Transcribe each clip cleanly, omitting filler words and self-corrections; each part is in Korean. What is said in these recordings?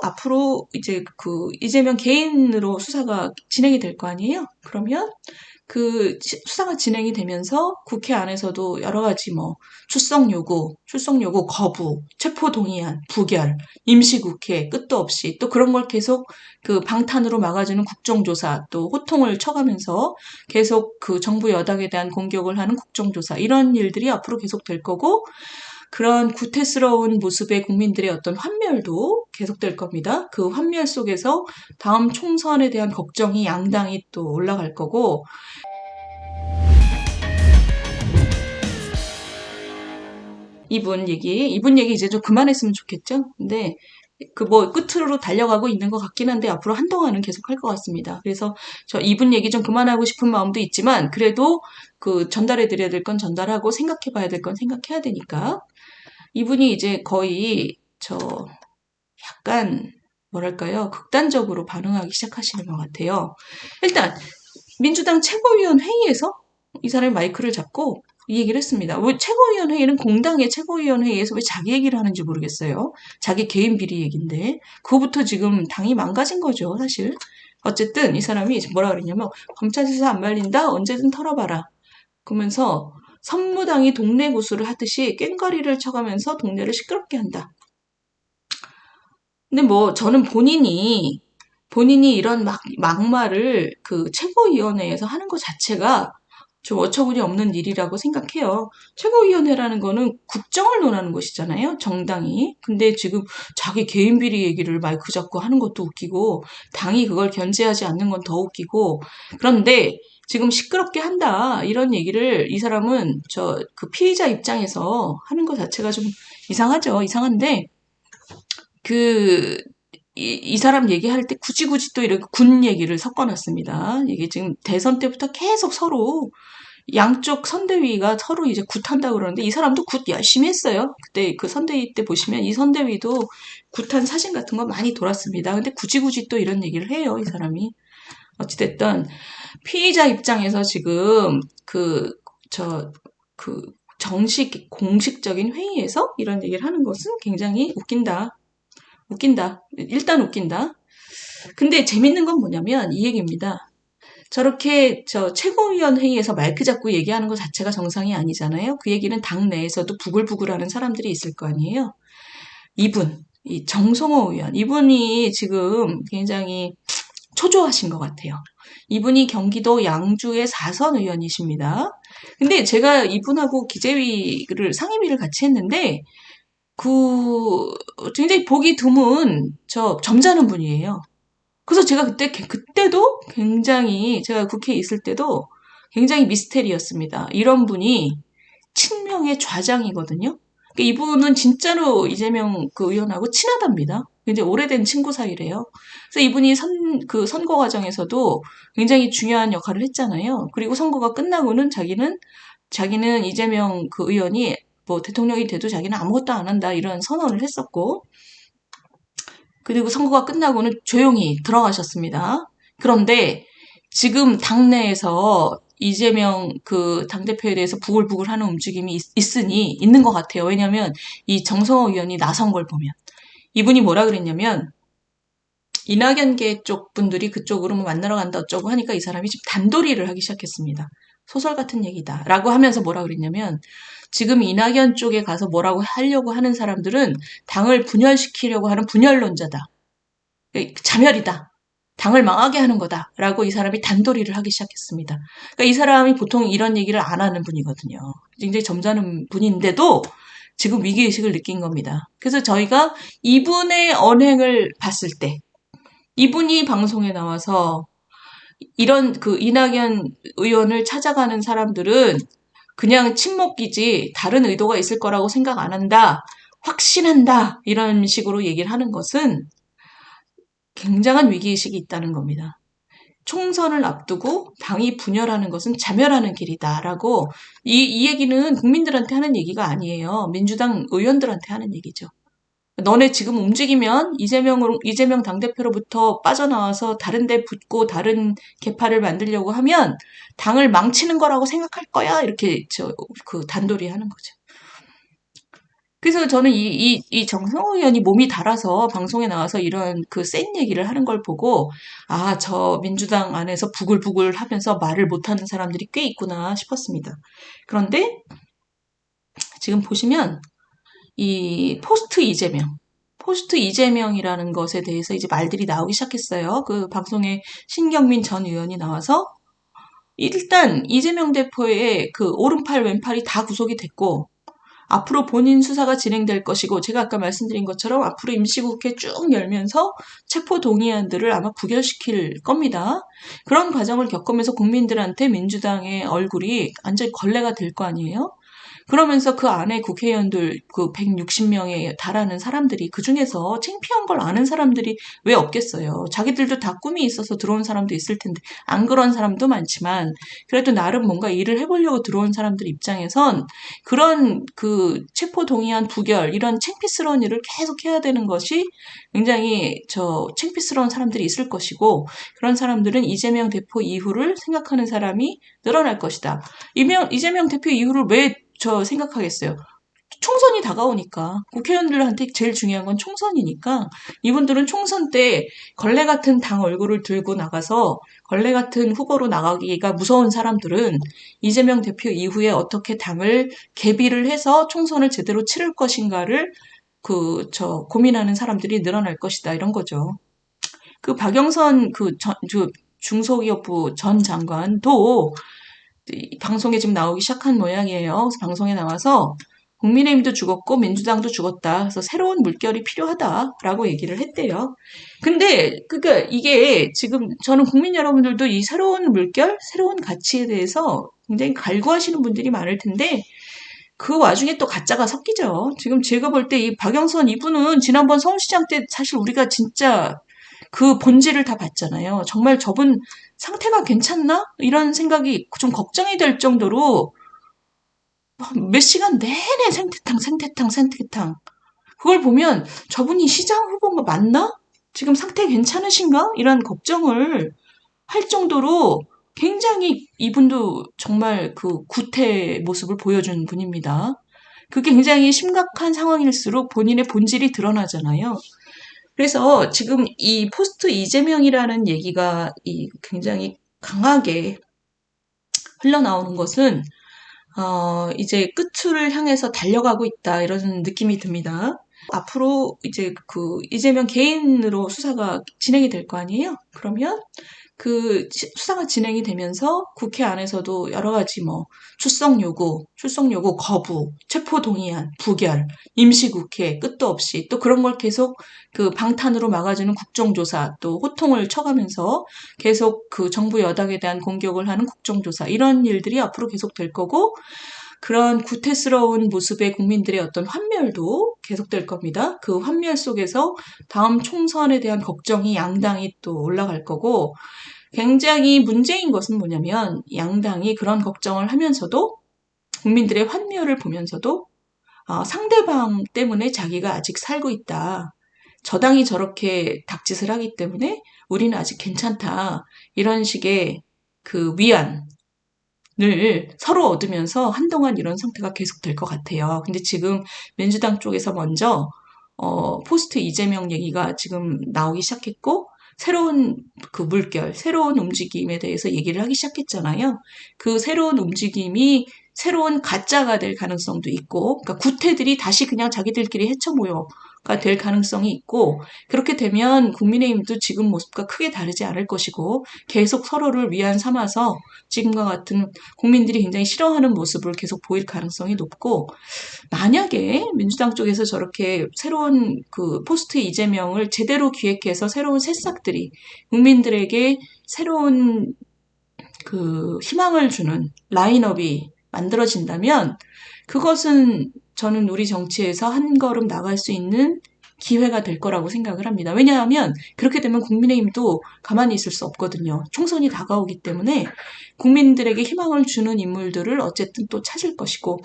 앞으로 이제 이재명 개인으로 수사가 진행이 될 거 아니에요? 그러면 수사가 진행이 되면서 국회 안에서도 여러 가지 출석 요구 거부, 체포 동의안, 부결, 임시국회 끝도 없이 또 그런 걸 계속 방탄으로 막아주는 국정조사 또 호통을 쳐가면서 계속 정부 여당에 대한 공격을 하는 국정조사 이런 일들이 앞으로 계속 될 거고 그런 구태스러운 모습의 국민들의 어떤 환멸도 계속될 겁니다. 그 환멸 속에서 다음 총선에 대한 걱정이 양당이 또 올라갈 거고 이분 얘기 이제 좀 그만했으면 좋겠죠? 근데 끝으로 달려가고 있는 것 같긴 한데 앞으로 한동안은 계속 할 것 같습니다. 그래서 저 이분 얘기 좀 그만하고 싶은 마음도 있지만 그래도 전달해 드려야 될 건 전달하고 생각해 봐야 될 건 생각해야 되니까 이분이 이제 거의 약간 뭐랄까요? 극단적으로 반응하기 시작하시는 것 같아요. 일단 민주당 최고위원 회의에서 이 사람이 마이크를 잡고 이 얘기를 했습니다. 왜 최고위원 회의는 공당의 최고위원 회의에서 왜 자기 얘기를 하는지 모르겠어요. 자기 개인 비리 얘기인데 그거부터 지금 당이 망가진 거죠, 사실. 어쨌든 이 사람이 뭐라 그랬냐면 검찰 수사 안 말린다, 언제든 털어봐라. 그러면서 선무당이 동네 구수를 하듯이 꽹과리를 쳐가면서 동네를 시끄럽게 한다. 근데 저는 본인이 이런 막말을 최고위원회에서 하는 것 자체가 좀 어처구니 없는 일이라고 생각해요. 최고위원회라는 거는 국정을 논하는 곳이잖아요, 정당이. 근데 지금 자기 개인 비리 얘기를 마이크 잡고 하는 것도 웃기고, 당이 그걸 견제하지 않는 건 더 웃기고, 그런데 지금 시끄럽게 한다, 이런 얘기를 이 사람은 피의자 입장에서 하는 것 자체가 좀 이상하죠. 이상한데, 이 사람 얘기할 때 굳이 또 이렇게 군 얘기를 섞어놨습니다. 이게 지금 대선 때부터 계속 서로 양쪽 선대위가 서로 이제 굿한다고 그러는데 이 사람도 굿 열심히 했어요. 그때 선대위 때 보시면 이 선대위도 굿한 사진 같은 거 많이 돌았습니다. 근데 굳이 또 이런 얘기를 해요, 이 사람이. 어찌됐든 피의자 입장에서 지금 공식적인 회의에서 이런 얘기를 하는 것은 굉장히 웃긴다. 일단 웃긴다. 근데 재밌는 건 뭐냐면 이 얘기입니다. 저렇게 최고위원 회의에서 마이크 잡고 얘기하는 것 자체가 정상이 아니잖아요. 그 얘기는 당 내에서도 부글부글하는 사람들이 있을 거 아니에요. 이 정성호 의원, 이분이 지금 굉장히 초조하신 것 같아요. 이분이 경기도 양주의 4선 의원이십니다. 근데 제가 이분하고 기재위를 상임위를 같이 했는데 굉장히 보기 드문 점잖은 분이에요. 그래서 제가 그때도 굉장히 제가 국회에 있을 때도 굉장히 미스테리였습니다. 이런 분이 친명의 좌장이거든요. 그러니까 이분은 진짜로 이재명 의원하고 친하답니다. 굉장히 오래된 친구 사이래요. 그래서 이분이 선거 과정에서도 굉장히 중요한 역할을 했잖아요. 그리고 선거가 끝나고는 자기는 이재명 의원이 대통령이 돼도 자기는 아무것도 안 한다 이런 선언을 했었고 그리고 선거가 끝나고는 조용히 들어가셨습니다. 그런데 지금 당내에서 이재명 당대표에 대해서 부글부글하는 움직임이 있는 것 같아요. 왜냐하면 이 정성호 의원이 나선 걸 보면 이분이 뭐라 그랬냐면 이낙연계 쪽 분들이 그쪽으로 만나러 간다 어쩌고 하니까 이 사람이 지금 단도리를 하기 시작했습니다. 소설 같은 얘기다 라고 하면서 뭐라 그랬냐면 지금 이낙연 쪽에 가서 뭐라고 하려고 하는 사람들은 당을 분열시키려고 하는 분열론자다. 자멸이다. 당을 망하게 하는 거다. 라고 이 사람이 단도리를 하기 시작했습니다. 그러니까 이 사람이 보통 이런 얘기를 안 하는 분이거든요. 굉장히 점잖은 분인데도 지금 위기의식을 느낀 겁니다. 그래서 저희가 이분의 언행을 봤을 때 이분이 방송에 나와서 이런 이낙연 의원을 찾아가는 사람들은 그냥 침묵이지 다른 의도가 있을 거라고 생각 안 한다. 확신한다. 이런 식으로 얘기를 하는 것은 굉장한 위기의식이 있다는 겁니다. 총선을 앞두고 당이 분열하는 것은 자멸하는 길이다라고 이 얘기는 국민들한테 하는 얘기가 아니에요. 민주당 의원들한테 하는 얘기죠. 너네 지금 움직이면 이재명 당대표로부터 빠져나와서 다른 데 붙고 다른 계파를 만들려고 하면 당을 망치는 거라고 생각할 거야. 이렇게 단도리 하는 거죠. 그래서 저는 이 정성호 의원이 몸이 달아서 방송에 나와서 이런 그 센 얘기를 하는 걸 보고, 아, 저 민주당 안에서 부글부글 하면서 말을 못하는 사람들이 꽤 있구나 싶었습니다. 그런데 지금 보시면 이 포스트 이재명이라는 것에 대해서 이제 말들이 나오기 시작했어요. 그 방송에 신경민 전 의원이 나와서 일단 이재명 대표의 그 오른팔 왼팔이 다 구속이 됐고 앞으로 본인 수사가 진행될 것이고 제가 아까 말씀드린 것처럼 앞으로 임시국회 쭉 열면서 체포 동의안들을 아마 부결시킬 겁니다. 그런 과정을 겪으면서 국민들한테 민주당의 얼굴이 완전히 걸레가 될 거 아니에요? 그러면서 그 안에 국회의원들 그 160명에 달하는 사람들이 그중에서 창피한 걸 아는 사람들이 왜 없겠어요. 자기들도 다 꿈이 있어서 들어온 사람도 있을 텐데 안 그런 사람도 많지만 그래도 나름 뭔가 일을 해보려고 들어온 사람들 입장에선 그런 그 체포 동의안 부결 이런 창피스러운 일을 계속 해야 되는 것이 굉장히 창피스러운 사람들이 있을 것이고 그런 사람들은 이재명 대표 이후를 생각하는 사람이 늘어날 것이다. 이재명 대표 이후를 왜 생각하겠어요. 총선이 다가오니까 국회의원들한테 제일 중요한 건 총선이니까 이분들은 총선 때 걸레 같은 당 얼굴을 들고 나가서 걸레 같은 후보로 나가기가 무서운 사람들은 이재명 대표 이후에 어떻게 당을 개비를 해서 총선을 제대로 치를 것인가를 고민하는 사람들이 늘어날 것이다 이런 거죠. 그 박영선 중소기업부 전 장관도 방송에 지금 나오기 시작한 모양이에요. 그래서 방송에 나와서 국민의힘도 죽었고 민주당도 죽었다. 그래서 새로운 물결이 필요하다라고 얘기를 했대요. 근데 그러니까 이게 지금 저는 국민 여러분들도 이 새로운 물결, 새로운 가치에 대해서 굉장히 갈구하시는 분들이 많을 텐데 그 와중에 또 가짜가 섞이죠. 지금 제가 볼 때 이 박영선 이분은 지난번 서울시장 때 사실 우리가 진짜 그 본질을 다 봤잖아요. 정말 저분 상태가 괜찮나? 이런 생각이 좀 걱정이 될 정도로 몇 시간 내내 생태탕. 그걸 보면 저분이 시장 후보가 맞나? 지금 상태 괜찮으신가? 이런 걱정을 할 정도로 굉장히 이분도 정말 그 구태 모습을 보여준 분입니다. 그게 굉장히 심각한 상황일수록 본인의 본질이 드러나잖아요. 그래서 지금 이 포스트 이재명이라는 얘기가 굉장히 강하게 흘러나오는 것은 이제 끝을 향해서 달려가고 있다 이런 느낌이 듭니다. 앞으로 이제 그 이재명 개인으로 수사가 진행이 될 거 아니에요? 그러면 그 수사가 진행이 되면서 국회 안에서도 여러 가지 출석 요구 거부, 체포 동의안, 부결, 임시국회 끝도 없이 또 그런 걸 계속 그 방탄으로 막아주는 국정조사 또 호통을 쳐가면서 계속 그 정부 여당에 대한 공격을 하는 국정조사 이런 일들이 앞으로 계속 될 거고 그런 구태스러운 모습의 국민들의 어떤 환멸도 계속될 겁니다. 그 환멸 속에서 다음 총선에 대한 걱정이 양당이 또 올라갈 거고 굉장히 문제인 것은 뭐냐면 양당이 그런 걱정을 하면서도 국민들의 환멸을 보면서도 상대방 때문에 자기가 아직 살고 있다. 저당이 저렇게 닥짓을 하기 때문에 우리는 아직 괜찮다. 이런 식의 그 위안을 서로 얻으면서 한동안 이런 상태가 계속될 것 같아요. 근데 지금 민주당 쪽에서 먼저 포스트 이재명 얘기가 지금 나오기 시작했고 새로운 그 물결, 새로운 움직임에 대해서 얘기를 하기 시작했잖아요. 그 새로운 움직임이 새로운 가짜가 될 가능성도 있고, 그러니까 구태들이 다시 그냥 자기들끼리 해쳐 모여가 될 가능성이 있고, 그렇게 되면 국민의힘도 지금 모습과 크게 다르지 않을 것이고, 계속 서로를 위안 삼아서 지금과 같은 국민들이 굉장히 싫어하는 모습을 계속 보일 가능성이 높고, 만약에 민주당 쪽에서 저렇게 새로운 그 포스트 이재명을 제대로 기획해서 새로운 새싹들이 국민들에게 새로운 그 희망을 주는 라인업이 만들어진다면 그것은 저는 우리 정치에서 한 걸음 나갈 수 있는 기회가 될 거라고 생각을 합니다. 왜냐하면 그렇게 되면 국민의힘도 가만히 있을 수 없거든요. 총선이 다가오기 때문에 국민들에게 희망을 주는 인물들을 어쨌든 또 찾을 것이고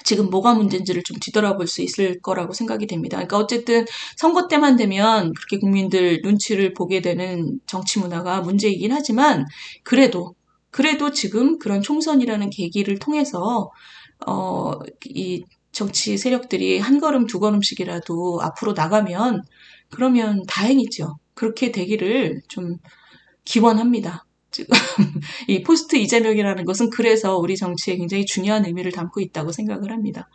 지금 뭐가 문제인지를 좀 뒤돌아볼 수 있을 거라고 생각이 됩니다. 그러니까 어쨌든 선거 때만 되면 그렇게 국민들 눈치를 보게 되는 정치 문화가 문제이긴 하지만 그래도 지금 그런 총선이라는 계기를 통해서 이 정치 세력들이 한 걸음 두 걸음씩이라도 앞으로 나가면 그러면 다행이죠. 그렇게 되기를 좀 기원합니다. 지금 이 포스트 이재명이라는 것은 그래서 우리 정치에 굉장히 중요한 의미를 담고 있다고 생각을 합니다.